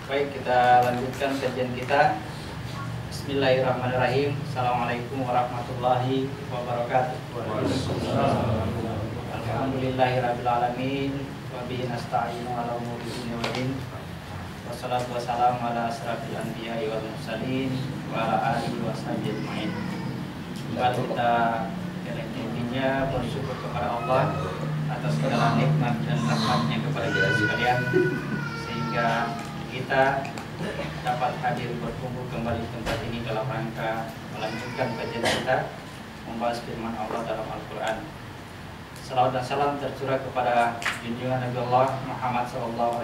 Baik, kita lanjutkan kajian kita. Bismillahirrahmanirrahim. Assalamualaikum warahmatullahi wabarakatuh. Alhamdulillahirabbil alamin wa bihi nasta'inu ala umuri dunya wa din. Wassalatu wassalamu ala asrafil anbiya'i wal mursalin wa ala alihi washabihi ajmain. Kembali kita intinya bersyukur kepada Allah atas segala nikmat dan rahmatnya kepada kita sekalian, sehingga kita dapat hadir berkumpul kembali di tempat ini dalam rangka melanjutkan kajian kita membahas firman Allah dalam Al-Quran. Salawat dan salam tercurah kepada junjungan Nabi Allah Muhammad SAW.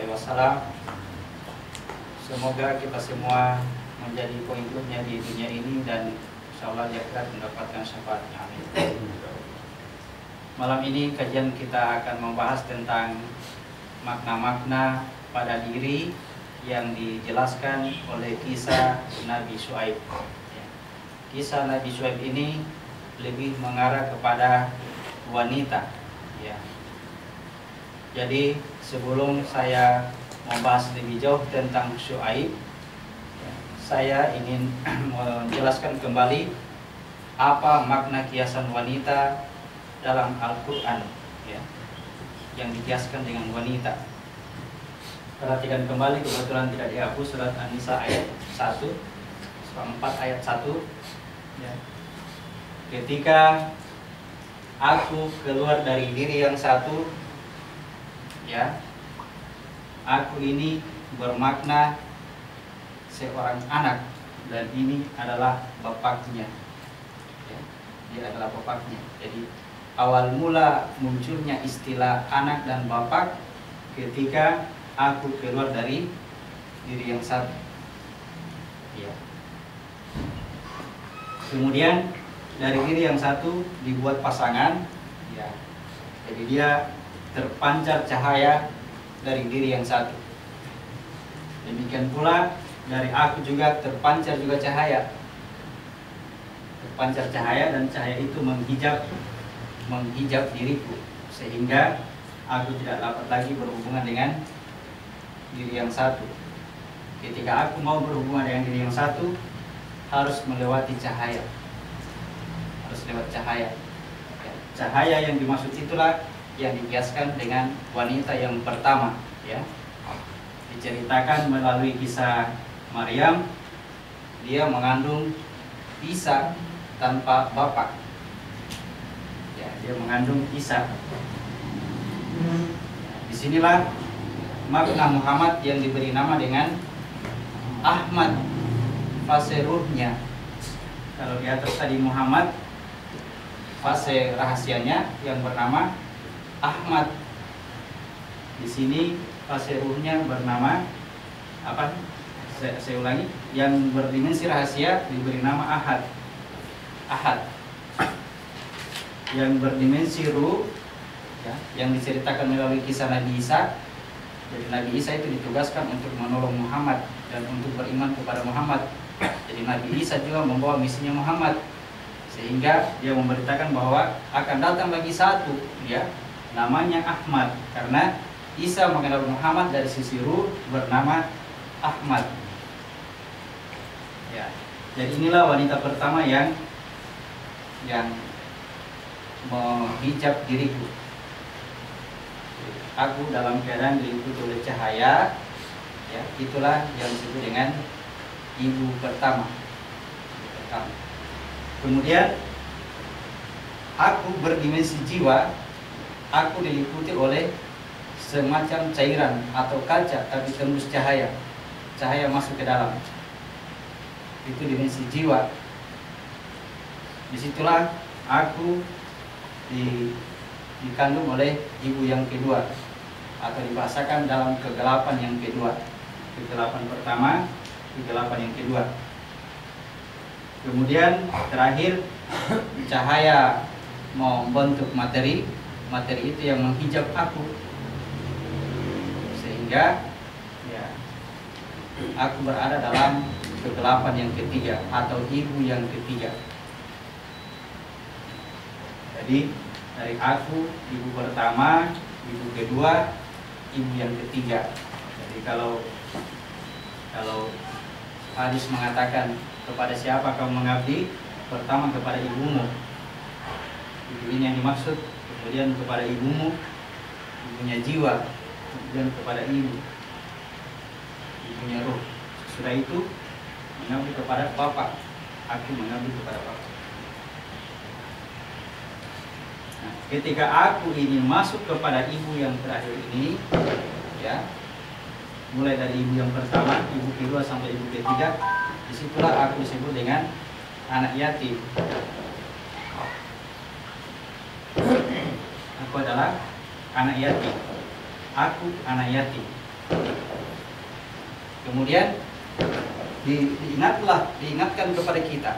Semoga kita semua menjadi pengikutnya di dunia ini dan insya Allah di akhirat mendapatkan syafaatnya. Amin. Malam ini kajian kita akan membahas tentang makna-makna pada diri yang dijelaskan oleh kisah Nabi Syuaib. Kisah Nabi Syuaib ini lebih mengarah kepada wanita. Jadi sebelum saya membahas lebih jauh tentang Syuaib, saya ingin menjelaskan kembali apa makna kiasan wanita dalam Al-Quran, yang dikiaskan dengan wanita. Perhatikan kembali, kebetulan tidak dihapus, surat An-Nisa ayat 1, surah 4 ayat 1. Ketika aku keluar dari diri yang satu, aku ini bermakna seorang anak, dan ini adalah bapaknya. Dia adalah bapaknya. Jadi awal mula munculnya istilah anak dan bapak ketika aku keluar dari diri yang satu. Kemudian dari diri yang satu dibuat pasangan. Jadi dia terpancar cahaya dari diri yang satu. Demikian pula dari aku juga terpancar juga cahaya. Terpancar cahaya, dan cahaya itu menghijab diriku, sehingga aku tidak dapat lagi berhubungan dengan diri yang satu. Ketika aku mau berhubungan dengan diri yang satu, harus melewati cahaya. Harus lewat cahaya. Cahaya yang dimaksud itulah yang dikiaskan dengan wanita yang pertama. Diceritakan melalui kisah Maryam, dia mengandung Isa tanpa bapak. Dia mengandung Isa. Disinilah makna Muhammad yang diberi nama dengan Ahmad, fase ruhnya. Kalau di atas tadi Muhammad, fase rahasianya yang bernama Ahmad. Di sini fase ruhnya bernama apa? Saya ulangi, yang berdimensi rahasia diberi nama Ahad. Ahad. Yang berdimensi ruh, yang diceritakan melalui kisah Nabi Isa. Jadi Nabi Isa itu ditugaskan untuk menolong Muhammad dan untuk beriman kepada Muhammad. Jadi Nabi Isa juga membawa misinya Muhammad, sehingga dia memberitakan bahwa akan datang lagi satu, namanya Ahmad, karena Isa mengenal Muhammad dari sisi ruh bernama Ahmad. Jadi inilah wanita pertama yang menghijab diriku. Aku dalam keadaan diliputi oleh cahaya, itulah yang disebut dengan ibu pertama. Kemudian aku berdimensi jiwa, aku diliputi oleh semacam cairan atau kaca, tapi tembus cahaya. Cahaya masuk ke dalam. Itu dimensi jiwa. Disitulah aku dikandung oleh ibu yang kedua, atau dibahasakan dalam kegelapan yang kedua. Kegelapan pertama, kegelapan yang kedua. Kemudian terakhir cahaya membentuk materi. Materi itu yang menghijab aku, sehingga aku berada dalam kegelapan yang ketiga atau ibu yang ketiga. Jadi dari aku, ibu pertama, ibu kedua, ibu yang ketiga. Jadi kalau Kalau hadis mengatakan kepada siapa kamu mengabdi, pertama kepada ibumu. Ibu ini yang dimaksud, kemudian kepada ibumu, ibunya jiwa, kemudian kepada ibu, ibunya roh. Sesudah itu mengabdi kepada bapak, aku mengabdi kepada bapak. Nah, ketika aku ini masuk kepada ibu yang terakhir ini, ya, mulai dari ibu yang pertama, ibu kedua sampai ibu ketiga, disitulah aku disebut dengan anak yatim. Aku adalah anak yatim. Aku anak yatim. Kemudian diingatkan kepada kita,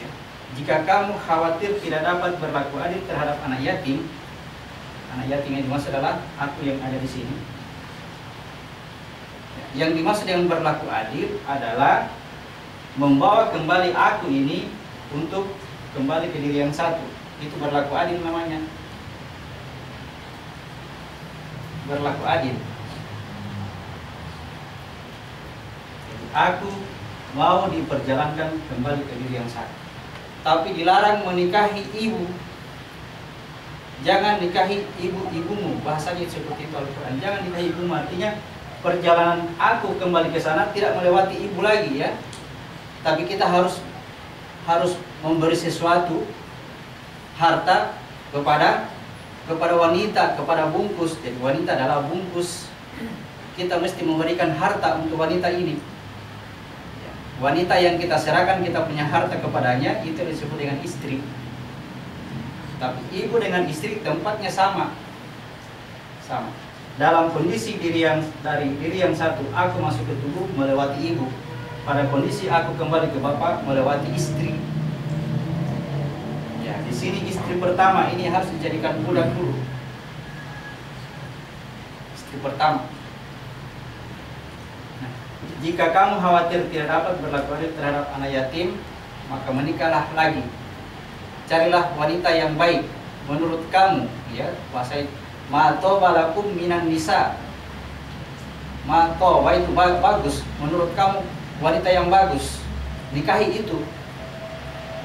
ya, jika kamu khawatir tidak dapat berlaku adil terhadap anak yatim yang dimaksud adalah aku yang ada di sini. Yang dimaksud yang berlaku adil adalah membawa kembali aku ini untuk kembali ke diri yang satu. Itu berlaku adil namanya. Berlaku adil. Jadi aku mau diperjalankan kembali ke diri yang satu. Tapi dilarang menikahi ibu. Jangan nikahi ibu-ibumu. Bahasanya seperti itu Al-Quran. Jangan nikahi ibumu, artinya perjalanan aku kembali ke sana tidak melewati ibu lagi, ya. Tapi kita harus memberi sesuatu, harta kepada wanita, kepada bungkus. Jadi wanita adalah bungkus. Kita mesti memberikan harta untuk wanita ini. Wanita yang kita serahkan, kita punya harta kepadanya, itu disebut dengan istri. Tapi ibu dengan istri tempatnya sama. Dalam kondisi dari diri yang satu, aku masuk ke tubuh melewati ibu. Pada kondisi aku kembali ke bapak melewati istri. Ya, di sini istri pertama ini harus dijadikan budak dulu. Istri pertama. Nah, jika kamu khawatir tidak dapat berlaku adil terhadap anak yatim, maka menikahlah lagi. Carilah wanita yang baik menurut kamu, ya. Bahasa ma tobalakum minan nisa. Ma toba itu bagus menurut kamu, wanita yang bagus. Nikahi itu.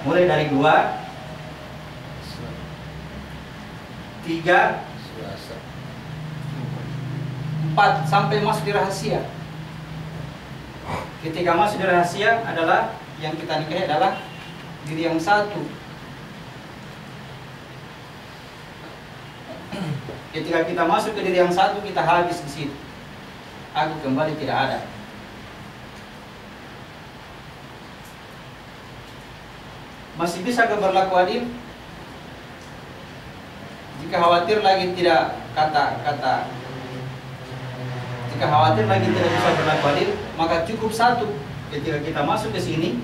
Mulai dari 2, 3, 4 sampai masuk di rahasia. Ketika masuk di rahasia adalah yang kita nikahi adalah diri yang satu. Ketika kita masuk ke diri yang satu, kita habis di situ. Aku kembali tidak ada. Masih bisa berlaku adil? Jika khawatir lagi tidak jika khawatir lagi tidak bisa berlaku adil, maka cukup satu. Ketika kita masuk ke sini,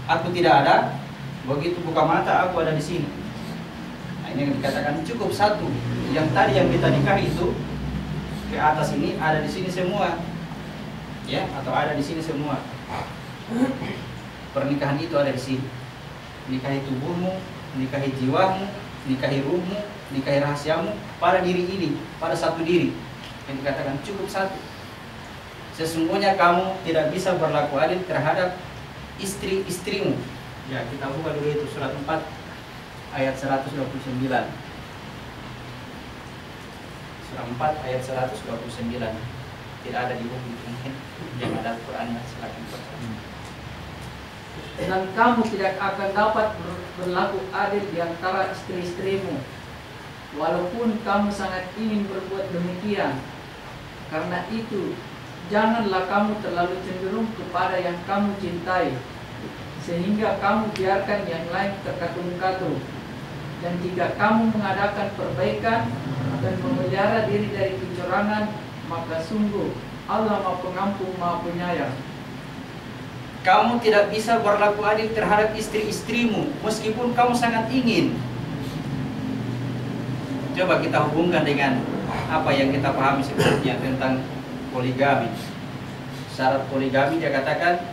aku tidak ada. Begitu buka mata, aku ada di sini. Nah, ini yang dikatakan cukup satu. Yang tadi yang kita nikahi itu ke atas ini ada di sini semua, ya, atau ada di sini semua. Pernikahan itu ada di sini. Nikahi tubuhmu, nikahi jiwamu, nikahi ruhmu, nikahi rahasiamu pada diri ini, pada satu diri. Yang dikatakan cukup satu. Sesungguhnya kamu tidak bisa berlaku adil terhadap istri-istrimu. Ya, kita buka dulu itu surat 4 ayat 129. Surah 4 ayat 129. Tidak ada di buku itu, mungkin yang ada Al-Qurannya, silakan baca. Dan kamu tidak akan dapat berlaku adil di antara istri-istrimu, walaupun kamu sangat ingin berbuat demikian. Karena itu, janganlah kamu terlalu cenderung kepada yang kamu cintai, sehingga kamu biarkan yang lain terkatung-katung. Dan jika kamu mengadakan perbaikan dan memelihara diri dari kecurangan, maka sungguh Allah Maha Pengampun, Maha Penyayang. Kamu tidak bisa berlaku adil terhadap istri-istrimu meskipun kamu sangat ingin. Coba kita hubungkan dengan apa yang kita pahami sebelumnya tentang poligami. Syarat poligami dia katakan,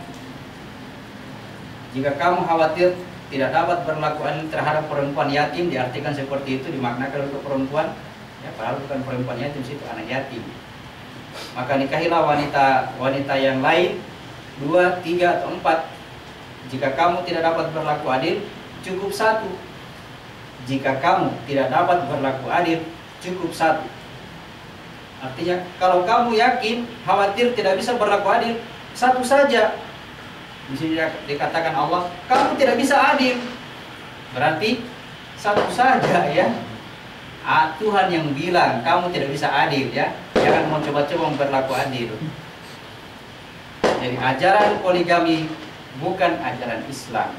jika kamu khawatir tidak dapat berlaku adil terhadap perempuan yatim, diartikan seperti itu, dimaknakan untuk perempuan, ya, padahal bukan perempuan yatim, itu anak yatim. maka nikahilah wanita yang lain 2, 3 atau 4. Jika kamu tidak dapat berlaku adil, cukup 1. Jika kamu tidak dapat berlaku adil, cukup 1. Artinya kalau kamu yakin, khawatir tidak bisa berlaku adil, 1 saja. Di sini dikatakan Allah, kamu tidak bisa adil, berarti 1 saja ya. Tuhan yang bilang kamu tidak bisa adil ya. Jangan mau coba-coba berlaku adil. Jadi ajaran poligami bukan ajaran Islam.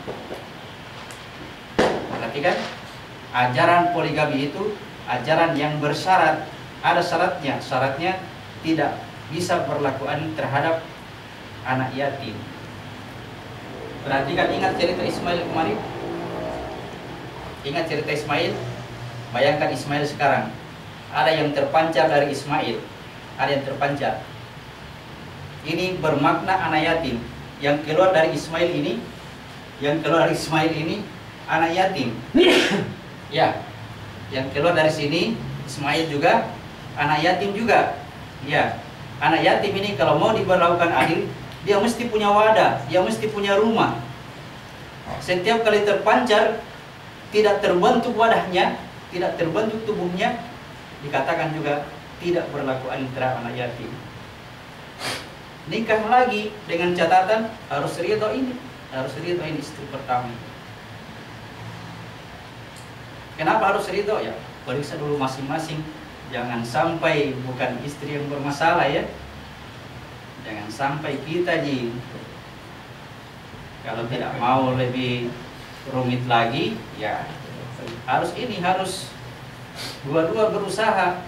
Perhatikan, ajaran poligami itu ajaran yang bersyarat. Ada syaratnya. Syaratnya tidak bisa berlaku adil terhadap anak yatim. Perhatikan, ingat cerita Ismail kemarin. Ingat cerita Ismail. Bayangkan Ismail sekarang. Ada yang terpancar dari Ismail, ada yang terpancar. Ini bermakna anak yatim. Yang keluar dari Ismail ini, anak yatim. Ya, yang keluar dari sini Ismail juga anak yatim juga. Ya, anak yatim ini kalau mau diberlakukan adil, dia mesti punya wadah, dia mesti punya rumah. Setiap kali terpancar, tidak terbentuk wadahnya, tidak terbentuk tubuhnya, dikatakan juga tidak berlaku adil terhadap anak yatim. Nikah lagi dengan catatan harus ridho ini istri pertama. Kenapa harus ridho ya? Periksa dulu masing-masing, jangan sampai bukan istri yang bermasalah ya. Jangan sampai kita kalau tidak mau lebih rumit lagi ya, harus dua-dua berusaha.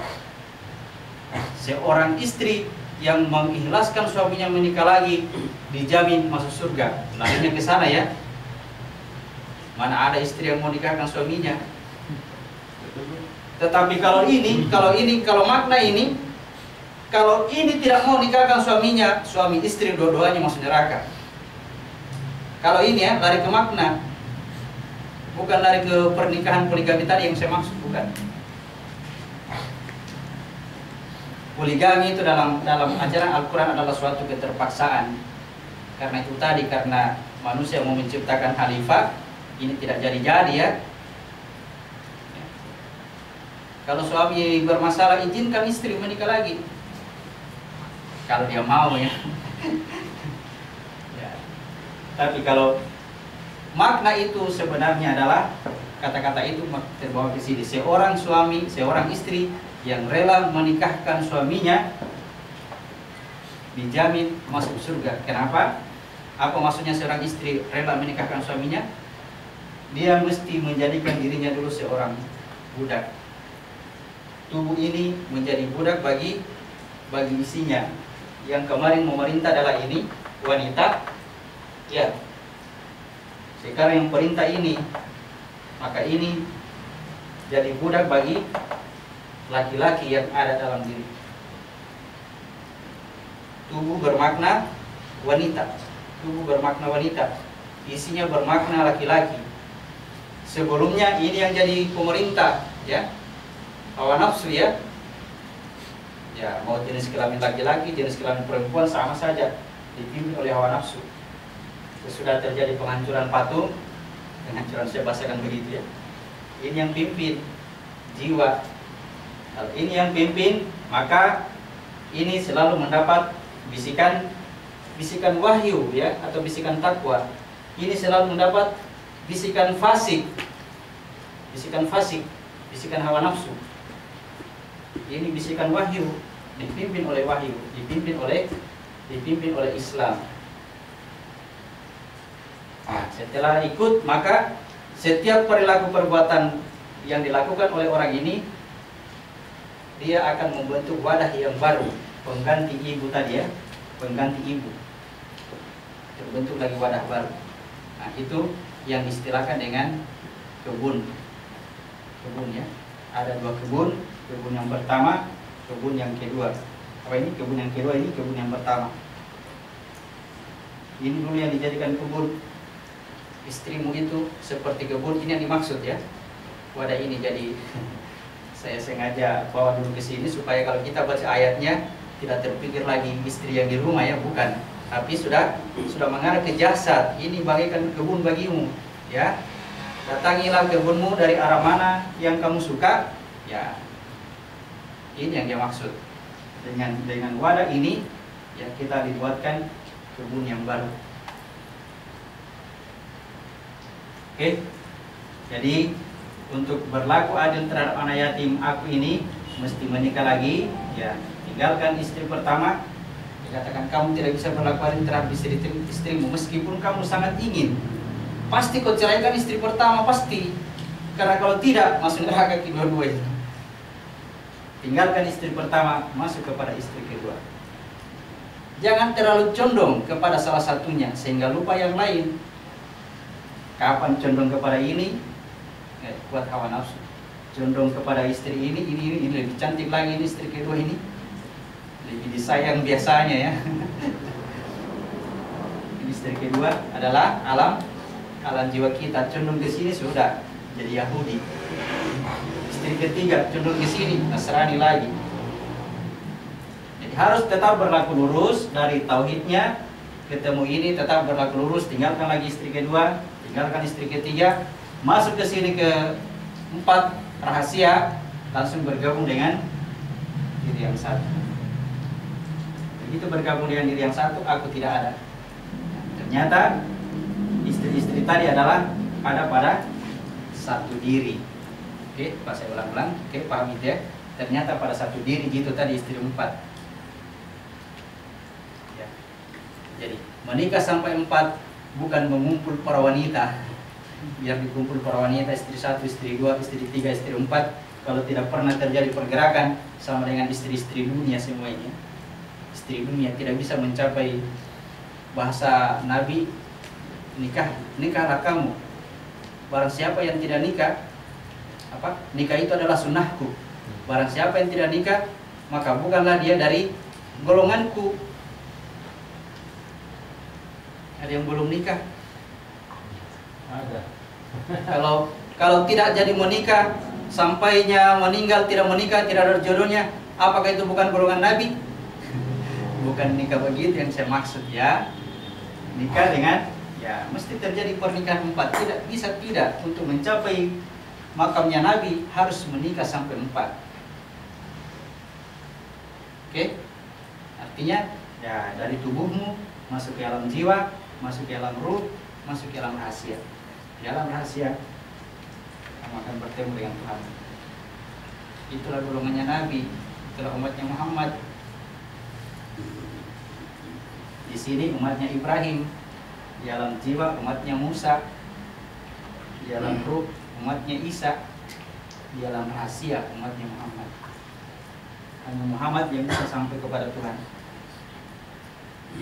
Seorang istri yang mengikhlaskan suaminya menikah lagi dijamin masuk surga. Larinya ke sana ya. Mana ada istri yang mau nikahkan suaminya. Tetapi kalau makna ini, kalau ini tidak mau nikahkan suaminya, suami istri dua-duanya masuk neraka. Kalau ini ya lari ke makna, bukan lari ke pernikahan poligami tadi yang saya maksud, bukan. Poligami itu dalam ajaran Al-Quran adalah suatu keterpaksaan. Karena itu tadi, karena manusia mau menciptakan khalifah, ini tidak jadi-jadi ya. Kalau suami bermasalah, izinkan istri menikah lagi. Kalau dia mau ya. Ya. Tapi kalau makna itu sebenarnya adalah, kata-kata itu terbawa ke sini. Seorang suami, seorang istri yang rela menikahkan suaminya dijamin masuk surga. Kenapa? Apa maksudnya seorang istri rela menikahkan suaminya? Dia mesti menjadikan dirinya dulu seorang budak. Tubuh ini menjadi budak bagi isinya. Yang kemarin memerintah adalah ini wanita. Ya. Sekarang yang perintah ini, maka ini jadi budak bagi laki-laki yang ada dalam diri. Tubuh bermakna wanita. Tubuh bermakna wanita. Isinya bermakna laki-laki. Sebelumnya ini yang jadi pemerintah, ya. Hawa nafsu ya. Ya, mau jenis kelamin laki-laki, jenis kelamin perempuan sama saja, dipimpin oleh hawa nafsu. Sudah terjadi penghancuran patung, penghancuran, saya bahasakan begitu ya. Ini yang pimpin jiwa. Kalau ini yang pimpin, maka ini selalu mendapat bisikan wahyu ya, atau bisikan takwa. Ini selalu mendapat bisikan fasik, bisikan hawa nafsu. Ini bisikan wahyu, dipimpin oleh wahyu, dipimpin oleh Islam. Nah, setelah ikut, maka setiap perilaku perbuatan yang dilakukan oleh orang ini, dia akan membentuk wadah yang baru, pengganti ibu tadi ya, pengganti ibu. Terbentuk lagi wadah baru. Nah, itu yang istilahkan dengan kebun ya. Ada 2 kebun yang pertama, kebun yang kedua. Apa ini? Kebun yang kedua, ini kebun yang pertama. Ini dulu yang dijadikan kebun. Istrimu itu seperti kebun, ini yang dimaksud ya. Wadah ini, jadi saya sengaja bawa dulu ke sini supaya kalau kita baca ayatnya tidak terpikir lagi istri yang di rumah ya, bukan. Tapi sudah mengarah ke jasad. Ini bagaikan kebun bagimu, ya. Datangilah kebunmu dari arah mana yang kamu suka, ya. Ini yang dia maksud. Dengan wadah ini, ya kita dibuatkan kebun yang baru. Oke. Jadi untuk berlaku adil terhadap anak yatim aku ini mesti menikah lagi, ya. Tinggalkan istri pertama. Dikatakan kamu tidak bisa berlaku adil terhadap istrimu meskipun kamu sangat ingin. Pasti kau ceraikan istri pertama, pasti. Karena kalau tidak, masuk neraka kedua-duanya. Tinggalkan istri pertama, masuk kepada istri kedua. Jangan terlalu condong kepada salah satunya sehingga lupa yang lain. Kapan condong kepada ini? Kuat hawa nafsu. Condong kepada istri ini lebih cantik lagi, ini istri kedua ini lebih disayang biasanya ya. Istri kedua adalah alam jiwa kita, condong ke sini sudah jadi Yahudi. Istri ketiga condong ke sini Nasrani lagi. Jadi harus tetap berlaku lurus dari tauhidnya, ketemu ini tetap berlaku lurus, tinggalkan lagi istri kedua, tinggalkan istri ketiga, masuk ke sini ke 4 rahasia, langsung bergabung dengan diri yang satu. Begitu bergabung dengan diri yang satu, aku tidak ada. Ternyata istri-istri tadi adalah ada pada satu diri. Oke, pas saya ulang-ulang, oke, paham itu ya. Ternyata pada satu diri gitu tadi istri 4. Ya. Jadi menikah sampai 4 bukan mengumpul para wanita. Biar dikumpul para wanita, istri 1, istri 2, istri 3, istri 4. Kalau tidak pernah terjadi pergerakan sama dengan istri-istri dunia semuanya. Istri dunia tidak bisa mencapai bahasa Nabi, nikahlah kamu. Barang siapa yang tidak nikah, nikah itu adalah sunnahku. Barang siapa yang tidak nikah, maka bukanlah dia dari golonganku. Ada yang belum nikah? Ada. Kalau tidak jadi menikah, sampainya meninggal tidak menikah, tidak ada jodohnya, apakah itu bukan golongan Nabi? Bukan nikah begitu yang saya maksud ya. Nikah dengan, ya mesti terjadi pernikahan 4. Tidak bisa tidak, untuk mencapai makamnya Nabi harus menikah sampai 4. Oke? Artinya ya dari tubuhmu masuk ke alam jiwa, masuk ke alam ruh, masuk ke alam rahasia. Di alam rahasia kamu akan bertemu dengan Tuhan. Itulah golongannya Nabi, itulah umatnya Muhammad. Di sini umatnya Ibrahim, di alam jiwa umatnya Musa, di alam ruh umatnya Isa, di alam rahasia umatnya Muhammad. Hanya Muhammad yang bisa sampai kepada Tuhan.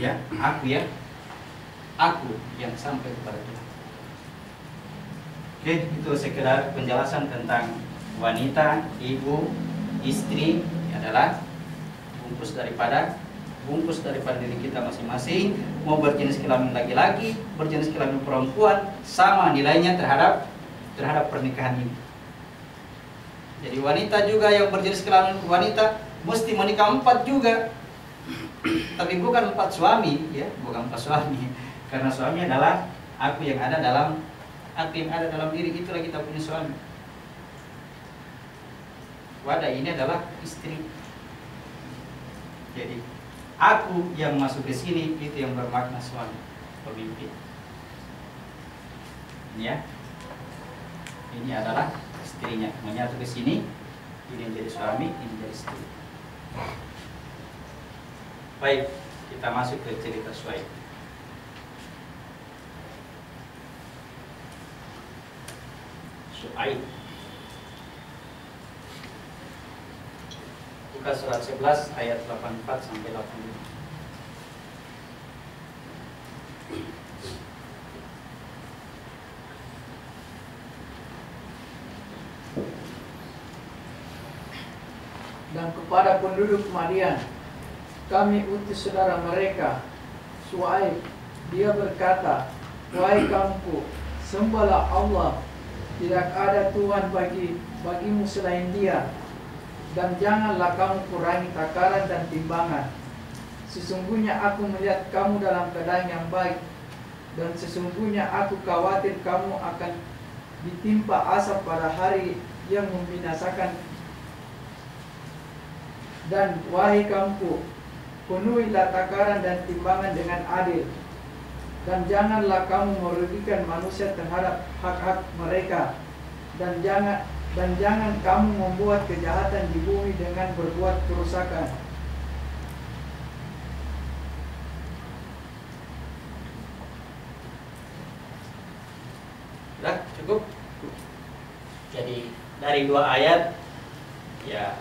Ya, aku yang sampai kepada Tuhan. Oke, itu sekedar penjelasan tentang wanita, ibu, istri adalah bungkus daripada diri kita masing-masing. Mau berjenis kelamin laki-laki, berjenis kelamin perempuan, sama nilainya terhadap pernikahan ini. Jadi wanita juga yang berjenis kelamin wanita mesti menikah 4 juga. Tapi bukan 4 suami, ya, bukan 4 suami. Karena suami adalah aku yang ada dalam diri, itulah kita punya suami. Wadah ini adalah istri. Jadi aku yang masuk ke sini itu yang bermakna suami, pemimpin. Ini ya. Ini adalah istrinya, menyatu ke sini. Ini menjadi suami, ini menjadi istri. Baik, kita masuk ke cerita Syuaib. Syuaib. Buka surat 11 ayat 84 sampai 85. Dan kepada penduduk Madian kami utus saudara mereka Syuaib. Dia berkata, wahai kaumku, sembahlah Allah, tidak ada Tuhan bagimu selain Dia. Dan janganlah kamu kurangi takaran dan timbangan. Sesungguhnya aku melihat kamu dalam keadaan yang baik, dan sesungguhnya aku khawatir kamu akan ditimpa azab pada hari yang membinasakan. Dan wahai kaumku, penuhilah takaran dan timbangan dengan adil, dan janganlah kamu merugikan manusia terhadap hak-hak mereka, dan jangan kamu membuat kejahatan di bumi dengan berbuat kerusakan. Sudah cukup. Jadi dari 2 ayat ya,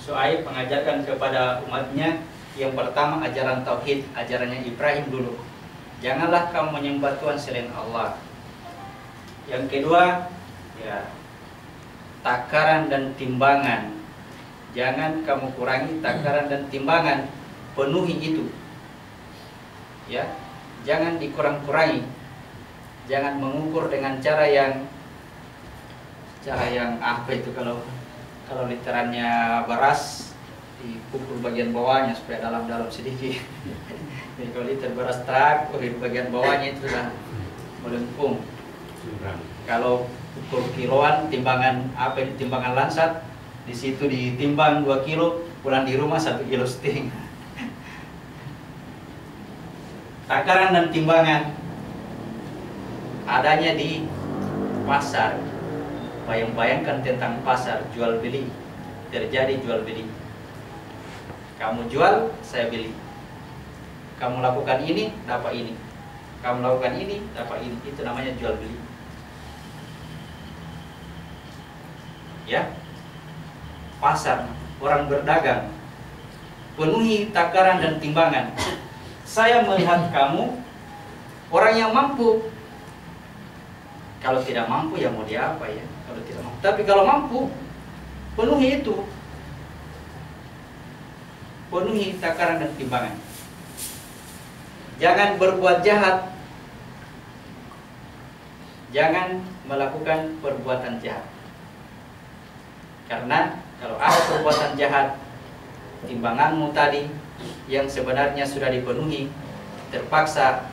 Syuaib mengajarkan kepada umatnya, yang pertama ajaran tauhid, ajarannya Ibrahim dulu. Janganlah kamu menyembah Tuhan selain Allah. Yang kedua ya, takaran dan timbangan. Jangan kamu kurangi takaran dan timbangan, penuhi itu. Ya, jangan dikurang-kurangi. Jangan mengukur dengan cara yang apa itu, kalau literannya beras dipukul bagian bawahnya supaya dalam sedikit. Jadi kalau liter beras tak, di bagian bawahnya itu sudah melengkung. Kalau ukur kiloan, timbangan timbangan lansat, di situ ditimbang 2 kilo, pulang di rumah 1,5 kilo. Takaran dan timbangan adanya di pasar. Bayangkan tentang pasar, jual beli, terjadi jual beli. Kamu jual, saya beli. Kamu lakukan ini, dapat ini. Kamu lakukan ini, dapat ini. Itu namanya jual beli. Ya, pasar, orang berdagang, penuhi takaran dan timbangan. Saya melihat kamu orang yang mampu. Kalau tidak mampu ya mau dia apa ya? Kalau tidak mampu. Tapi kalau mampu, penuhi itu. Penuhi takaran dan timbangan. Jangan berbuat jahat. Jangan melakukan perbuatan jahat. Karena kalau ada perbuatan jahat, timbanganmu tadi yang sebenarnya sudah dipenuhi, terpaksa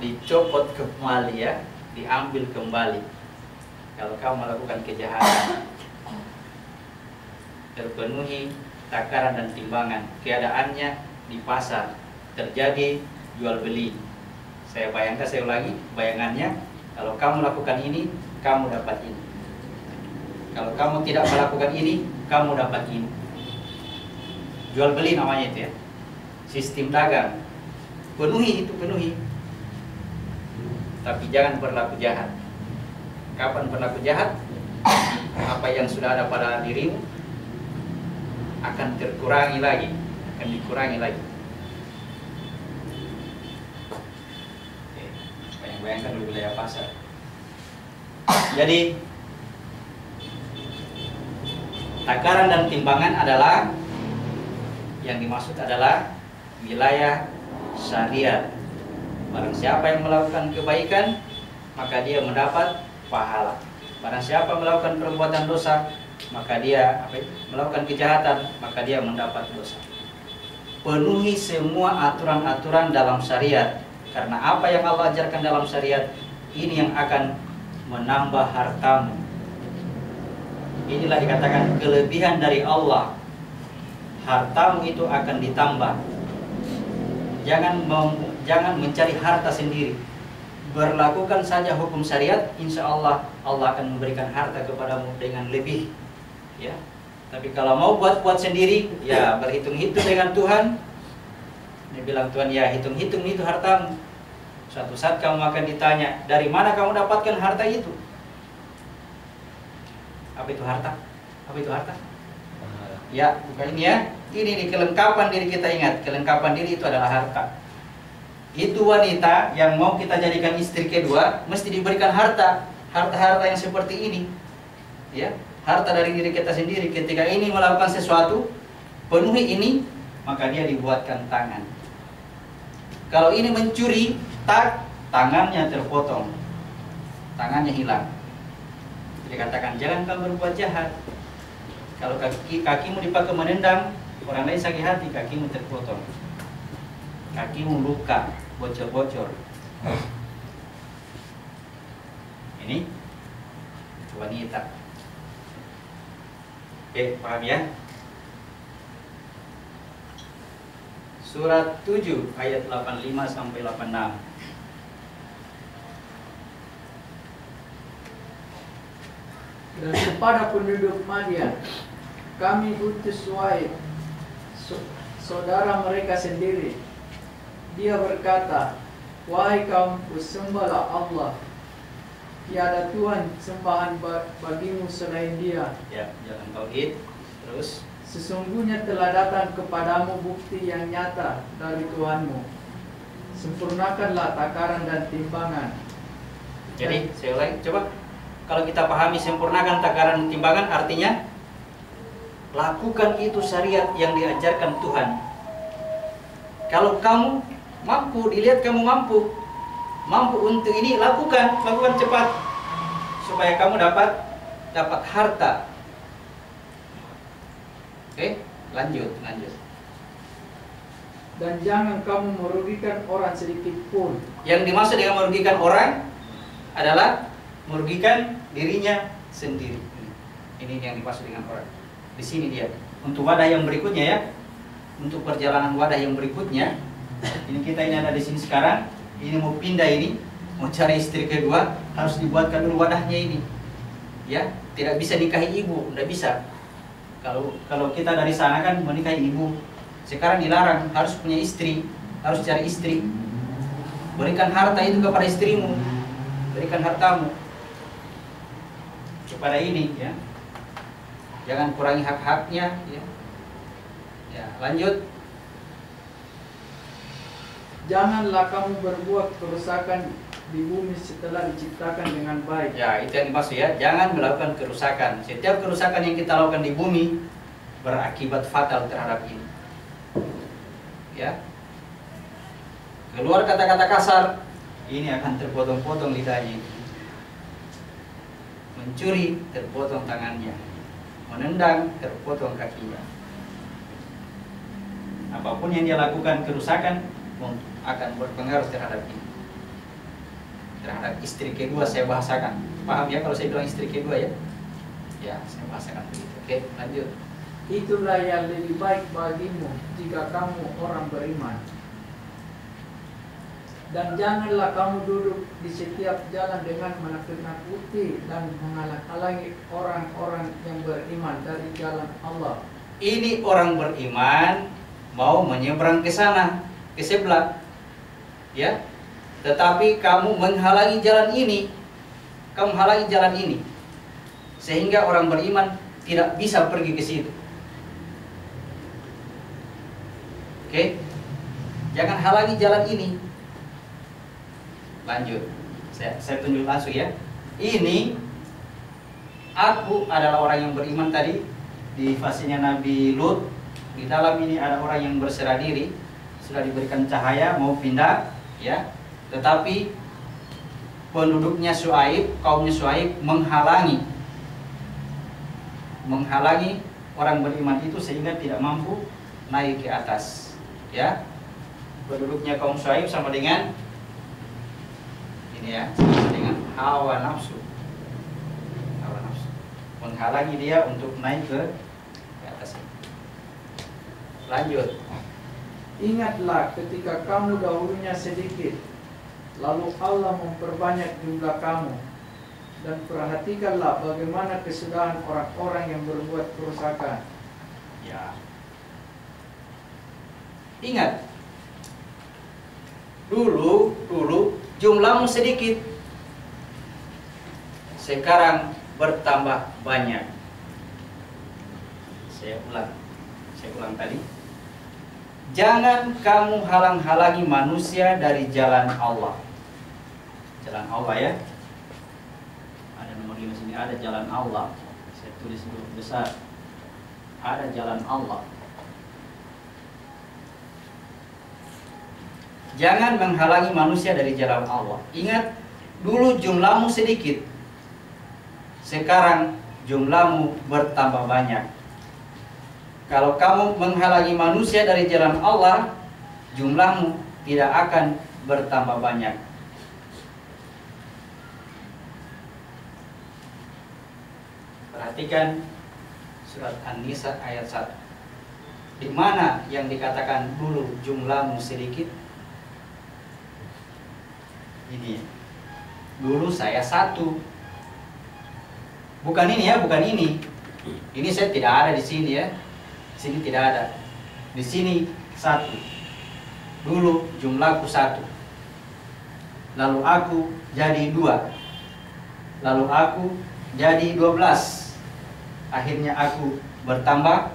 dicopot kembali ya, diambil kembali. Kalau kamu melakukan kejahatan, terpenuhi takaran dan timbangan, keadaannya di pasar terjadi jual beli. Saya ulangi bayangannya, kalau kamu lakukan ini, kamu dapat ini. Kalau kamu tidak melakukan ini, kamu dapat ini. Jual beli namanya itu ya, sistem dagang. Penuhi itu, penuhi. Tapi jangan berlaku jahat. Kapan berlaku jahat? Apa yang sudah ada pada dirimu akan terkurangi lagi, akan dikurangi lagi. Bayangkan di wilayah pasar. Jadi takaran dan timbangan adalah, yang dimaksud adalah wilayah syariat. Barang siapa yang melakukan kebaikan, maka dia mendapat pahala. Barang siapa melakukan perbuatan dosa, maka dia melakukan kejahatan, maka dia mendapat dosa. Penuhi semua aturan-aturan dalam syariat, karena apa yang Allah ajarkan dalam syariat ini yang akan menambah hartamu. Inilah dikatakan kelebihan dari Allah. Hartamu itu akan ditambah. Jangan mencari harta sendiri. Berlakukan saja hukum syariat, insya Allah Allah akan memberikan harta kepadamu dengan lebih. Ya. Tapi kalau mau buat sendiri, ya berhitung-hitung dengan Tuhan. Dia bilang, Tuhan ya hitung-hitung itu hartamu. Suatu saat kamu akan ditanya, dari mana kamu dapatkan harta itu? Apa itu harta? Apa itu harta? Ya, bukan ini ya. Ini nih kelengkapan diri kita, ingat, kelengkapan diri itu adalah harta. Itu wanita yang mau kita jadikan istri kedua mesti diberikan harta, harta-harta yang seperti ini. Ya, harta dari diri kita sendiri. Ketika ini melakukan sesuatu, penuhi ini, maka dia dibuatkan tangan. Kalau ini mencuri, tangannya terpotong, tangannya hilang. Dikatakan jangan kamu berbuat jahat. Kalau kakimu dipakai menendang orang lain sakit hati, kakimu terpotong, kakimu luka, bocor-bocor. Ini wanita. Oke, paham ya? Surat 7 ayat 85 sampai 86. Dan kepada penduduk Madian kami utus Shuaib, saudara mereka sendiri. Dia berkata, wahai kaumku, sembahlah Allah. Tiada Tuhan sembahan bagimu selain Dia. Ya, jangan tauhid. Terus Sesungguhnya telah datang kepadamu bukti yang nyata dari Tuhanmu. Sempurnakanlah takaran dan timbangan. jadi saya ulangi, coba kalau kita pahami sempurnakan takaran dan timbangan artinya lakukan itu syariat yang diajarkan Tuhan. Kalau kamu mampu, dilihat kamu mampu untuk ini, lakukan cepat supaya kamu dapat harta. Oke, lanjut. Dan jangan kamu merugikan orang sedikit pun. Yang dimaksud dengan merugikan orang adalah merugikan dirinya sendiri. Ini yang dimaksud dengan orang. Di sini dia. Untuk wadah yang berikutnya ya. Untuk perjalanan wadah yang berikutnya. Ini kita ini ada di sini sekarang. Ini mau pindah ini, mau cari istri kedua, harus dibuatkan dulu wadahnya ini. Ya, tidak bisa nikahi ibu, tidak bisa. Kalau kita dari sana kan menikahi ibu. Sekarang dilarang, harus punya istri, harus cari istri. Berikan harta itu kepada istrimu. Berikan hartamu kepada ini ya. Jangan kurangi hak-haknya ya. Ya, lanjut. Janganlah kamu berbuat kerusakan di bumi setelah diciptakan dengan baik. Ya, itu yang dimaksud ya. Jangan melakukan kerusakan. Setiap kerusakan yang kita lakukan di bumi berakibat fatal terhadap ini. Ya. Keluar kata-kata kasar, ini akan terpotong-potong lidahnya. Mencuri, terpotong tangannya. Menendang, terpotong kakinya. Apapun yang dia lakukan kerusakan akan berpengaruh terhadap ini. Terhadap istri kedua saya bahasakan. Paham ya kalau saya bilang istri kedua ya? Ya, saya bahasakan begitu. Oke, lanjut. Itulah yang lebih baik bagimu jika kamu orang beriman. Dan janganlah kamu duduk di setiap jalan dengan menakut-nakuti dan menghalang-halangi orang-orang yang beriman dari jalan Allah. Ini orang beriman mau menyeberang ke sana, ke sebelah. Ya. Tetapi kamu menghalangi jalan ini. Kamu halangi jalan ini. Sehingga orang beriman tidak bisa pergi ke situ. Oke. Jangan halangi jalan ini. Lanjut. Saya tunjuk langsung ya. Ini aku adalah orang yang beriman tadi di fasenya Nabi Lut. Di dalam ini ada orang yang berserah diri, sudah diberikan cahaya mau pindah, ya. Tetapi penduduknya Shuaib, kaumnya Shuaib menghalangi orang beriman itu sehingga tidak mampu naik ke atas, ya. Penduduknya kaum Shuaib sama dengan ini ya, sama dengan hawa nafsu, menghalangi dia untuk naik ke atas ini. Lanjut. Ingatlah ketika kamu dahulunya sedikit, lalu Allah memperbanyak jumlah kamu. Dan perhatikanlah bagaimana kesudahan orang-orang yang berbuat kerusakan. Ya. Ingat, dulu jumlahmu sedikit, sekarang bertambah banyak. Saya ulang tadi. Jangan kamu halang-halangi manusia dari jalan Allah. Jalan Allah ya. Ada nomor 5 sini, ada jalan Allah. Saya tulis huruf besar. Ada jalan Allah. Jangan menghalangi manusia dari jalan Allah. Ingat, dulu jumlahmu sedikit. Sekarang jumlahmu bertambah banyak. Kalau kamu menghalangi manusia dari jalan Allah, jumlahmu tidak akan bertambah banyak. Perhatikan surat An-Nisa ayat 1. Di mana yang dikatakan dulu jumlahmu sedikit? Ini. Dulu saya satu. Bukan ini ya, bukan ini. Ini saya tidak ada di sini ya. Di sini tidak ada. Di sini satu. Dulu jumlahku satu. Lalu aku jadi 2. Lalu aku jadi 12. Akhirnya aku bertambah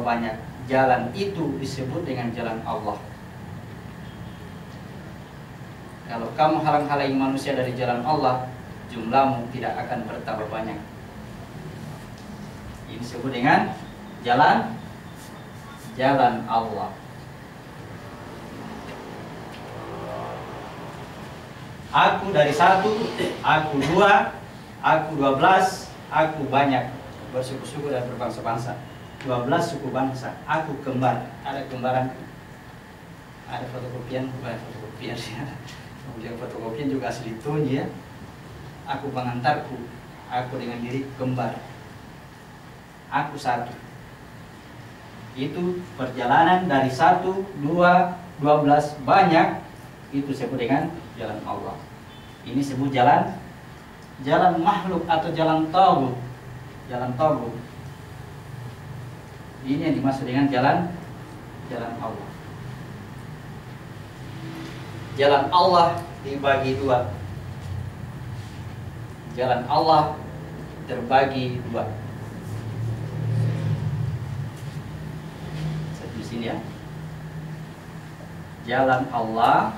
banyak. Jalan itu disebut dengan jalan Allah. Kalau kamu halang-halangi manusia dari jalan Allah, jumlahmu tidak akan bertambah banyak. Ini disebut dengan jalan Allah. Aku dari 1, aku 2, aku 12, aku banyak, bersuku-suku dan berbangsa-bangsa. 12 suku bangsa. Aku kembar. Ada kembaran. Ada fotokopian, bukan fotokopian ya. Kemudian fotokopian juga asli Tony ya. Aku pengantarku. Aku dengan diri kembar. Aku satu. Itu perjalanan dari 1, 2, 12 banyak. Itu disebut dengan jalan Allah. Ini disebut jalan makhluk atau jalan taghut. Jalan taghut. Ini yang dimaksud dengan jalan Allah. Jalan Allah dibagi 2. Jalan Allah terbagi 2. Di sini ya. Jalan Allah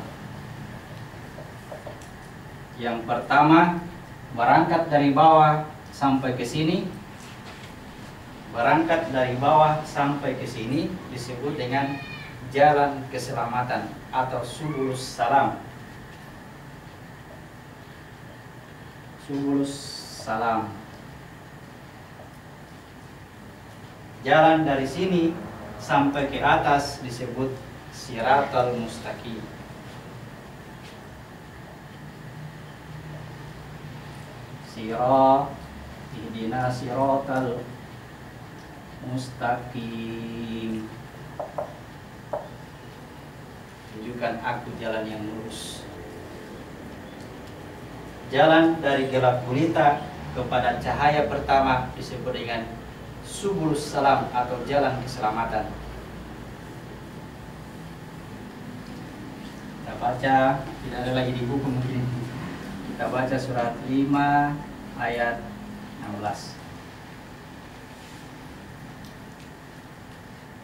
yang pertama berangkat dari bawah sampai ke sini. Berangkat dari bawah sampai ke sini disebut dengan jalan keselamatan atau subulus salam. Subulus salam. Jalan dari sini sampai ke atas disebut siratal mustaqim. Ihdina siratal mustaqim. Tunjukkan aku jalan yang lurus. Jalan dari gelap gulita kepada cahaya pertama disebut dengan subulus salam atau jalan keselamatan. Kita baca, tidak ada lagi di buku mungkin. Kita baca surat 5 ayat 16.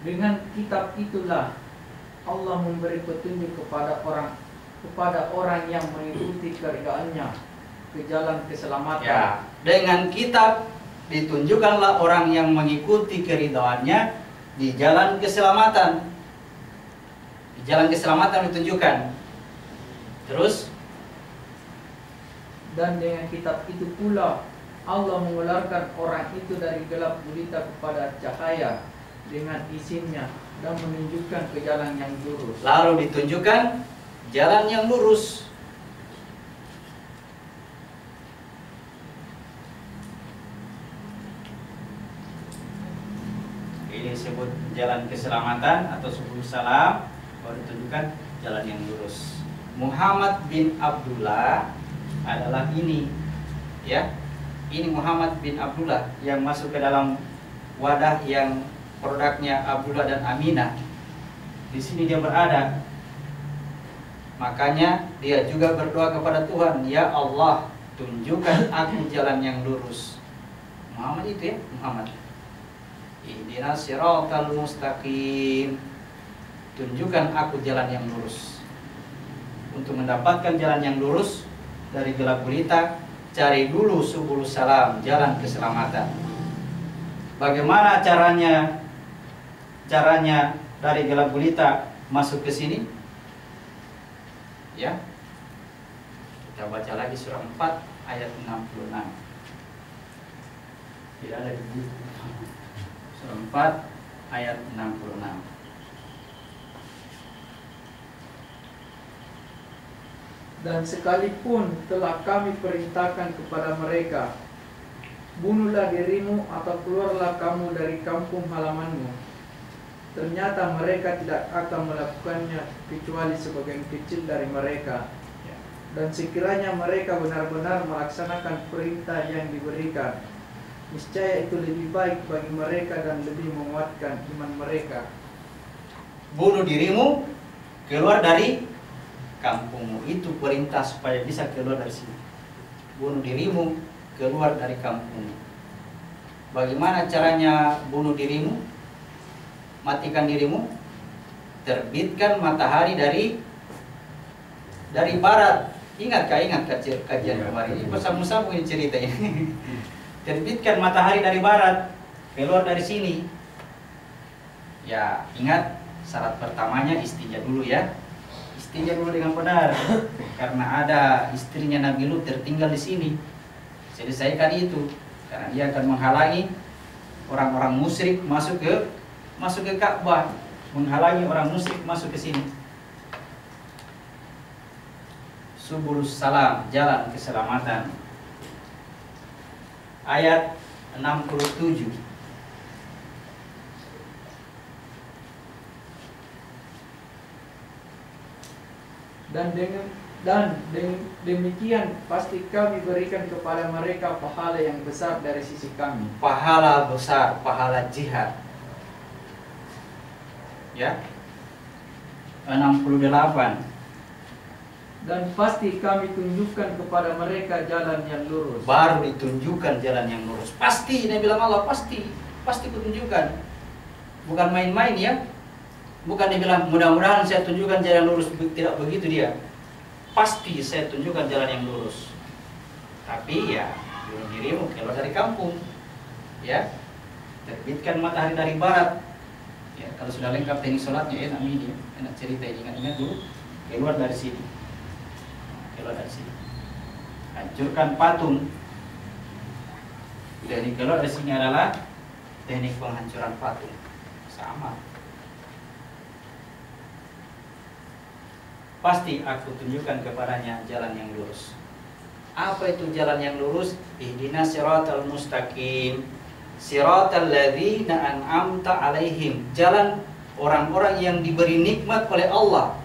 Dengan kitab itulah Allah memberi petunjuk kepada orang yang mengikuti keridhaannya ke jalan keselamatan. Ya, dengan kitab ditunjukkanlah orang yang mengikuti keridhaannya di jalan keselamatan. Di jalan keselamatan ditunjukkan. Terus, dan dengan kitab itu pula Allah mengeluarkan orang itu dari gelap gulita kepada cahaya dengan izinnya dan menunjukkan ke jalan yang lurus. Lalu ditunjukkan jalan yang lurus. Ini disebut jalan keselamatan atau subul salam. Baru ditunjukkan jalan yang lurus. Muhammad bin Abdullah adalah ini, ya. Ini Muhammad bin Abdullah yang masuk ke dalam wadah yang produknya Abdullah dan Aminah. Di sini dia berada. Makanya dia juga berdoa kepada Tuhan, ya Allah, tunjukkan aku jalan yang lurus. Muhammad itu ya, Muhammad. Ihdinas siratal mustaqim. Tunjukkan aku jalan yang lurus. Untuk mendapatkan jalan yang lurus dari gelap gulita, cari dulu subulus salam, jalan keselamatan. Bagaimana caranya dari gelap gulita masuk ke sini? Ya. Kita baca lagi surah 4 ayat 66. Tidak ada di buku. Surah 4 ayat 66. Dan sekalipun telah kami perintahkan kepada mereka, bunuhlah dirimu atau keluarlah kamu dari kampung halamanmu, ternyata mereka tidak akan melakukannya kecuali sebagian kecil dari mereka. Dan sekiranya mereka benar-benar melaksanakan perintah yang diberikan, niscaya itu lebih baik bagi mereka dan lebih menguatkan iman mereka. Bunuh dirimu, keluar dari kampungmu. Itu perintah supaya bisa keluar dari sini. Bunuh dirimu, keluar dari kampungmu. Bagaimana caranya bunuh dirimu? Matikan dirimu. Terbitkan matahari dari barat. Ingat kajian kemarin ini bersama-sama ini cerita ini. Terbitkan matahari dari barat, keluar dari sini. Ya, ingat syarat pertamanya istinja dulu ya. Istinja dulu dengan benar. Karena ada istrinya Nabi Lut tertinggal di sini. Selesaikan itu, karena dia akan menghalangi orang-orang musyrik masuk ke Ka'bah, menghalangi orang musyrik masuk ke sini. Subulus salam, jalan keselamatan. Ayat 67. Dan demikian pasti kami berikan kepada mereka pahala yang besar dari sisi kami. Pahala besar, pahala jihad. Ya. 68. Dan pasti kami tunjukkan kepada mereka jalan yang lurus. Baru ditunjukkan jalan yang lurus. Pasti, dia bilang Allah pasti kutunjukkan. Bukan main-main ya. Bukan dia bilang mudah-mudahan saya tunjukkan jalan yang lurus. Tidak begitu dia. Pasti saya tunjukkan jalan yang lurus. Tapi ya, bunuh dirimu keluar dari kampung. Ya. Terbitkan matahari dari barat. Ya, kalau sudah lengkap teknik sholatnya enak ini, enak cerita ini, ingat dulu. Keluar dari sini. Keluar dari sini. Hancurkan patung. Teknik keluar dari sini adalah teknik penghancuran patung. Sama. Pasti aku tunjukkan kepadanya jalan yang lurus. Apa itu jalan yang lurus? Ihdinas siratal mustaqim. Siratal ladzina an'amta alaihim. Jalan orang-orang yang diberi nikmat oleh Allah.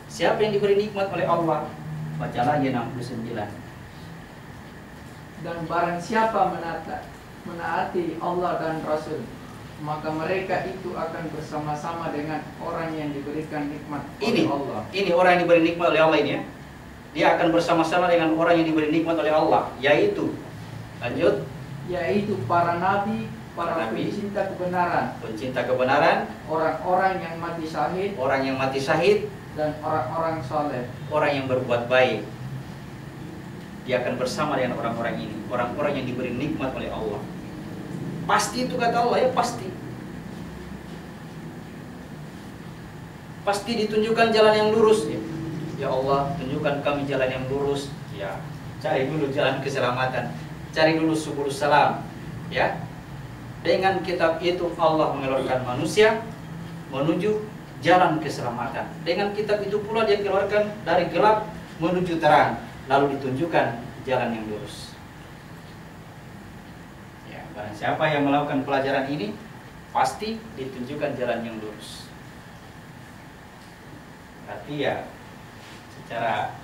Siapa yang diberi nikmat oleh Allah? Baca lagi 69. Dan barang siapa menaati Allah dan Rasul, maka mereka itu akan bersama-sama dengan orang yang diberikan nikmat oleh Allah. Ini orang yang diberi nikmat oleh Allah ini ya. Dia akan bersama-sama dengan orang yang diberi nikmat oleh Allah, yaitu lanjut, yaitu para nabi, para pencinta kebenaran, orang-orang yang mati syahid, dan orang-orang saleh, orang yang berbuat baik. Dia akan bersama dengan orang-orang ini, orang-orang yang diberi nikmat oleh Allah. Pasti itu kata Allah ya, pasti. Pasti ditunjukkan jalan yang lurus ya. Ya Allah, tunjukkan kami jalan yang lurus. Ya, cari dulu jalan keselamatan. Cari dulu subulus salam. Ya. Dengan kitab itu Allah mengeluarkan manusia menuju jalan keselamatan. Dengan kitab itu pula dia keluarkan dari gelap menuju terang, lalu ditunjukkan jalan yang lurus. Ya, barang siapa yang melakukan pelajaran ini, pasti ditunjukkan jalan yang lurus. Berarti ya, secara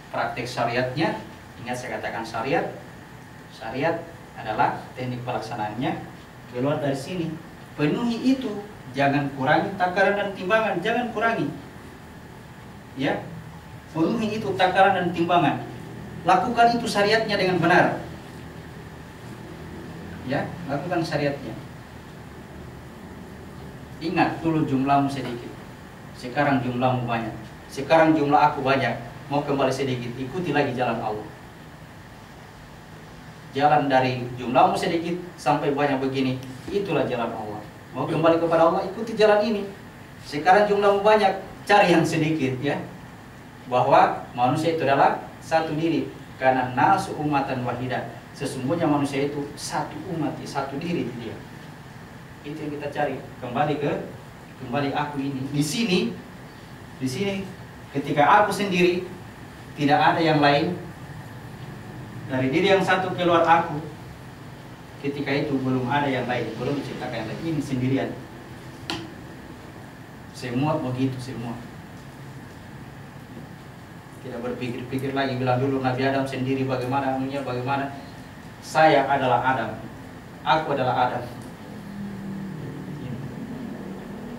praktik syariatnya, ingat saya katakan syariat adalah teknik pelaksanaannya keluar dari sini. Penuhi itu. Jangan kurangi takaran dan timbangan, jangan kurangi. Ya. Penuhi itu takaran dan timbangan. Lakukan itu syariatnya dengan benar. Ya, lakukan syariatnya. Ingat dulu jumlahmu sedikit. Sekarang jumlahmu banyak. Sekarang jumlah aku banyak. Mau kembali sedikit, ikuti lagi jalan Allah. Jalan dari jumlahmu sedikit sampai banyak begini, itulah jalan Allah. Mau kembali kepada Allah, ikuti jalan ini. Sekarang jumlahmu banyak, cari yang sedikit ya. Bahwa manusia itu adalah satu diri. Karena nasu umatan wahidah. Sesungguhnya manusia itu satu umat, satu diri dia. Itu yang kita cari. Kembali aku ini. Di sini ketika aku sendiri, tidak ada yang lain. Dari diri yang satu keluar aku. Ketika itu belum ada yang lain, belum diciptakan yang lain. Ini sendirian. Semua begitu semua. Tidak berpikir-pikir lagi. Bilang dulu Nabi Adam sendiri bagaimana anunya, bagaimana. Saya adalah Adam. Aku adalah Adam.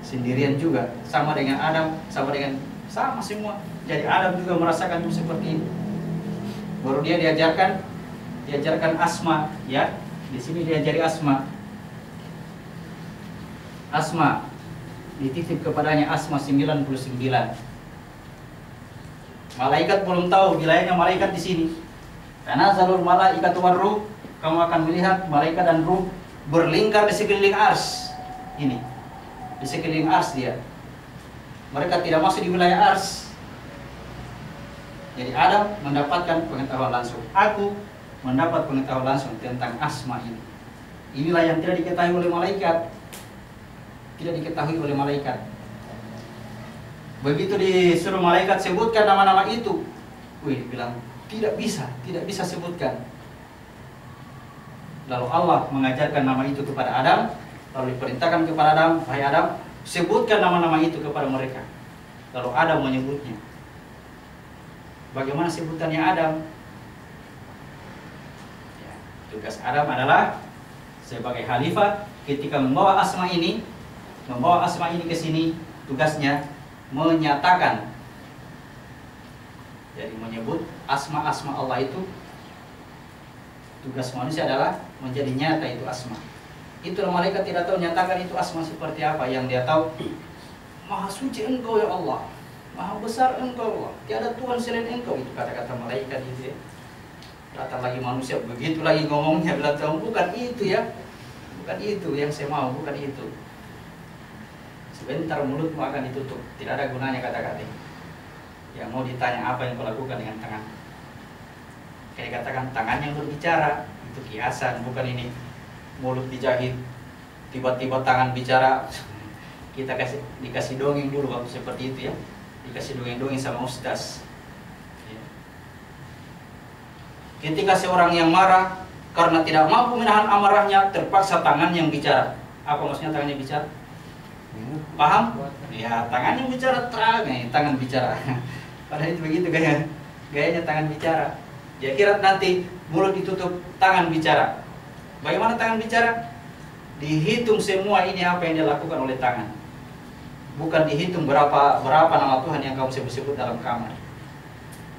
Sendirian juga. Sama dengan Adam, sama semua. Jadi Adam juga merasakan itu seperti ini. Baru dia diajarkan asma, ya. Di sini diajari asma. Asma dititip kepadanya asma 99. Malaikat belum tahu wilayahnya malaikat di sini. Karena zalul malaikat war ruh, kamu akan melihat malaikat dan ruh berlingkar di sekeliling ars. Ini. Di sekeliling ars dia. Mereka tidak masuk di wilayah ars. Jadi Adam mendapatkan pengetahuan langsung. Aku mendapat pengetahuan langsung tentang asma ini. Inilah yang tidak diketahui oleh malaikat. Tidak diketahui oleh malaikat. Begitu disuruh malaikat sebutkan nama-nama itu, wih, bilang tidak bisa sebutkan. Lalu Allah mengajarkan nama itu kepada Adam, lalu diperintahkan kepada Adam, wahai Adam, sebutkan nama-nama itu kepada mereka. Lalu Adam menyebutnya. Bagaimana sebutannya Adam? Ya, tugas Adam adalah sebagai khalifah ketika membawa asma ini ke sini, tugasnya menyatakan. Jadi menyebut asma-asma Allah itu, tugas manusia adalah menjadi nyata itu asma. Itulah malaikat tidak tahu nyatakan itu asma seperti apa. Yang dia tahu, Maha suci Engkau ya Allah, Maha besar Engkau Allah, tiada Tuhan selain Engkau. Itu kata-kata malaikat itu ya. Datang lagi manusia, begitu lagi ngomongnya, bilang bukan itu ya, bukan itu yang saya mau, bukan itu. Sebentar mulutmu akan ditutup, tidak ada gunanya kata-kata. Yang mau ditanya apa yang kau lakukan dengan tangan. Kayak katakan tangan yang berbicara, itu kiasan, bukan ini mulut dijahit, tiba-tiba tangan bicara. Kita dikasih dongeng dulu waktu seperti itu ya, dikasih dongeng-dongeng sama ustaz. Ketika seorang yang marah karena tidak mampu menahan amarahnya, terpaksa tangan yang bicara. Apa maksudnya tangannya bicara? Paham? Ya, tangan yang bicara terang, tangan bicara. Padahal itu begitu gayanya tangan bicara. Dia kira nanti mulut ditutup, tangan bicara. Bagaimana tangan bicara? Dihitung semua ini apa yang dia lakukan oleh tangan. Bukan dihitung berapa nama Tuhan yang kamu sebut-sebut dalam kamar.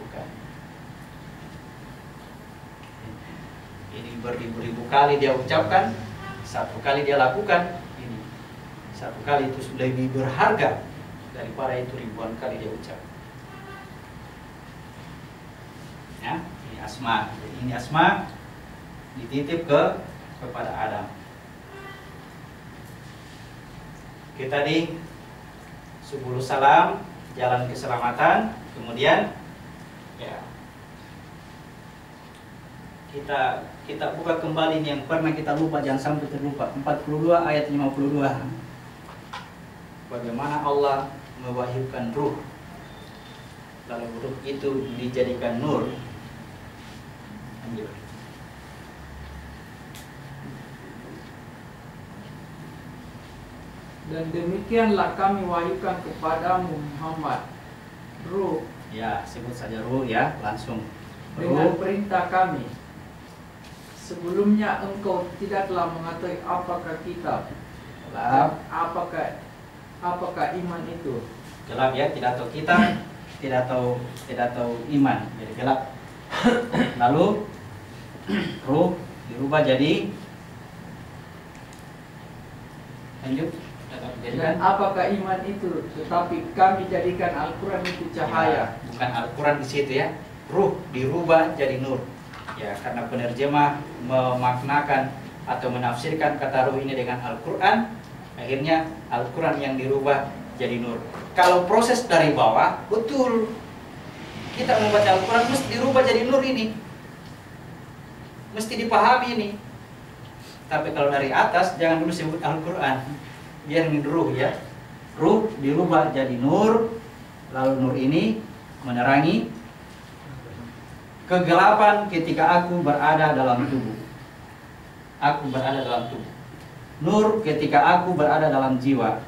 Bukan. Ini beribu-ribu kali dia ucapkan, satu kali dia lakukan. Ini satu kali itu sudah lebih berharga daripada itu ribuan kali dia ucap. Ya, ini asma. Ini asma dititip kepada Adam. Kita di Subul Salam, jalan keselamatan. Kemudian ya, kita buka kembali ini yang pernah kita lupa, jangan sampai terlupa. 42 ayat 52. Bagaimana Allah mewahyukan ruh, lalu ruh itu dijadikan nur. Lanjut. Dan demikianlah kami wahyukan kepadamu Muhammad ruh, Ya, sebut saja ruh ya, langsung. dengan perintah kami. Sebelumnya engkau tidaklah mengetahui apakah kitab Gelap. dan apakah iman itu. Gelap ya, tidak tahu kitab, tidak tahu iman, jadi gelap. Lalu ruh dirubah jadi, lanjut. Dan apakah iman itu? Tetapi kami jadikan Al-Quran itu cahaya. Ya, bukan Al-Quran di situ ya. Ruh dirubah jadi nur. Ya, karena penerjemah memaknakan atau menafsirkan kata ruh ini dengan Al-Quran, akhirnya Al-Quran yang dirubah jadi nur. Kalau proses dari bawah, betul. Kita membaca Al-Quran mesti dirubah jadi nur ini. Mesti dipahami ini. Tapi kalau dari atas jangan dulu sebut Al-Quran, biar min ruh ya. Ruh dirubah jadi nur, lalu nur ini menerangi kegelapan ketika aku berada dalam tubuh. Aku berada dalam tubuh. Nur ketika aku berada dalam jiwa.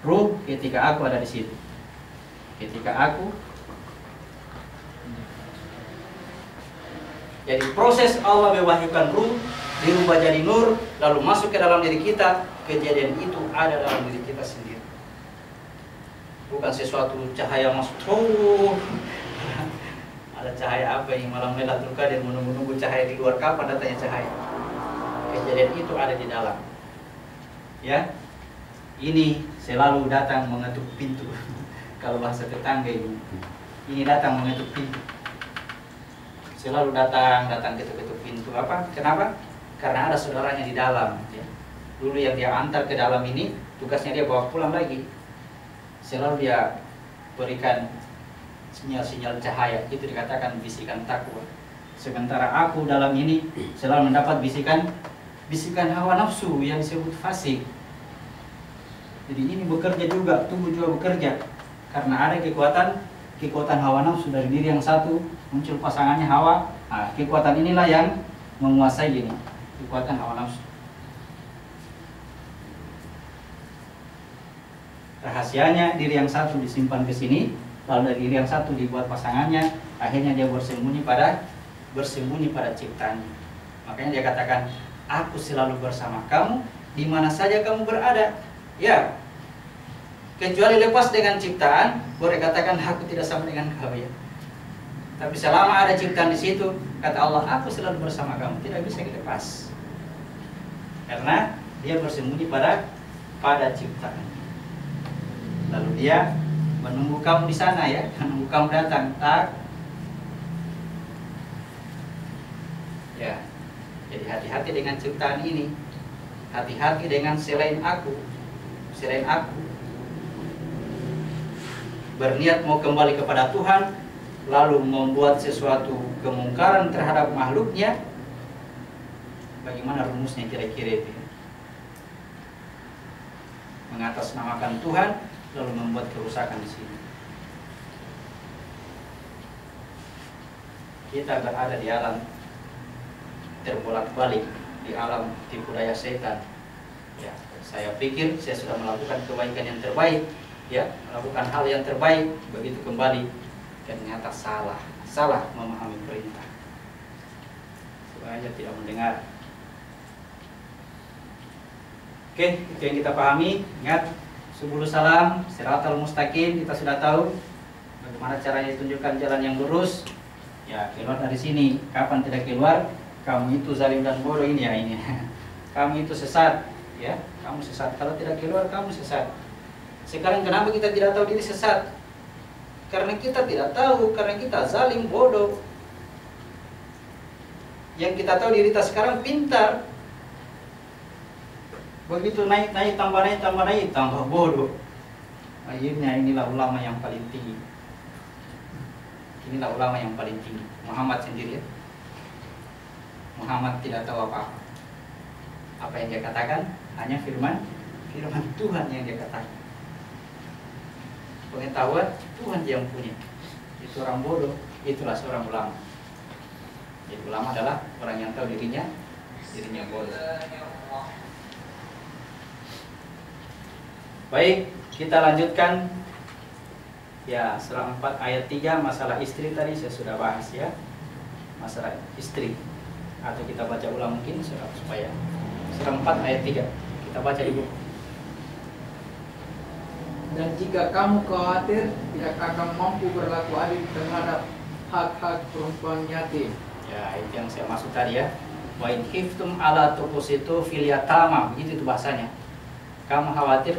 Ruh ketika aku ada di situ. Ketika aku, jadi proses Allah mewahyukan ruh dirubah jadi nur, lalu masuk ke dalam diri kita. Kejadian itu ada dalam diri kita sendiri, bukan sesuatu cahaya masuk. Ada cahaya apa yang malam Lailatul Qadar menunggu-nunggu cahaya di luar, kapan datangnya cahaya? Kejadian itu ada di dalam. Ya, ini selalu datang mengetuk pintu. Kalau bahasa tetangga ini datang mengetuk pintu. Selalu datang ketuk-ketuk pintu. Apa? Kenapa? Karena ada saudaranya di dalam. Ya. Dulu yang dia antar ke dalam ini, tugasnya dia bawa pulang lagi. Selalu dia berikan sinyal-sinyal cahaya. Itu dikatakan bisikan takwa. Sementara aku dalam ini selalu mendapat bisikan hawa nafsu yang disebut fasik. Jadi ini bekerja juga, tubuh juga bekerja. Karena ada kekuatan hawa nafsu dari diri yang satu, muncul pasangannya Hawa. Nah, kekuatan inilah yang menguasai ini, kekuatan hawa nafsu. Rahasianya diri yang satu disimpan ke sini, lalu dari diri yang satu dibuat pasangannya, akhirnya dia bersembunyi pada ciptaannya. Makanya dia katakan, aku selalu bersama kamu di mana saja kamu berada. Ya, kecuali lepas dengan ciptaan, boleh katakan aku tidak sama dengan kau ya. Tapi selama ada ciptaan di situ, kata Allah, aku selalu bersama kamu, tidak bisa dilepas. Karena dia bersembunyi pada ciptaan. Lalu dia menunggu kamu di sana ya, menunggu kamu datang. Tak. Ya, jadi hati-hati dengan ciptaan ini. Hati-hati dengan selain aku. Berniat mau kembali kepada Tuhan, lalu membuat sesuatu kemungkaran terhadap makhluknya. Bagaimana rumusnya kira-kira itu? Mengatasnamakan Tuhan, lalu membuat kerusakan di sini. Kita berada di alam terbolak-balik, di alam tipu daya setan. Ya, saya pikir saya sudah melakukan kebaikan yang terbaik, ya, melakukan hal yang terbaik, begitu kembali ternyata salah memahami perintah. Supaya tidak mendengar. Oke, itu yang kita pahami. Ingat, Subul Salam, Siratal Mustaqim, kita sudah tahu bagaimana caranya ditunjukkan jalan yang lurus. Ya, keluar dari sini. Kapan tidak keluar? Kamu itu zalim dan bodoh ini ya ini. Kamu itu sesat, ya. Kamu sesat. Kalau tidak keluar, kamu sesat. Sekarang kenapa kita tidak tahu diri sesat? Karena kita tidak tahu, karena kita zalim, bodoh. Yang kita tahu diri kita sekarang pintar. Begitu naik, tambah bodoh. Akhirnya inilah ulama yang paling tinggi. Inilah ulama yang paling tinggi. Muhammad sendiri ya. Muhammad tidak tahu apa-apa. Apa yang dia katakan hanya firman Tuhan yang dia katakan. Pengetahuan Tuhan yang punya. Itu orang bodoh, itulah seorang ulama. Jadi ulama adalah orang yang tahu dirinya bodoh. Baik, kita lanjutkan. Ya, surah 4 ayat 3 masalah istri tadi saya sudah bahas ya. Masalah istri. Atau kita baca ulang mungkin supaya surah 4 ayat 3. Kita baca di buku. Dan jika kamu khawatir tidak akan mampu berlaku adil terhadap hak-hak perempuan yatim. Ya, itu yang saya maksud tadi ya. Wa in khiftum ala tuqsitu fil yatama, begitu itu bahasanya. Kamu khawatir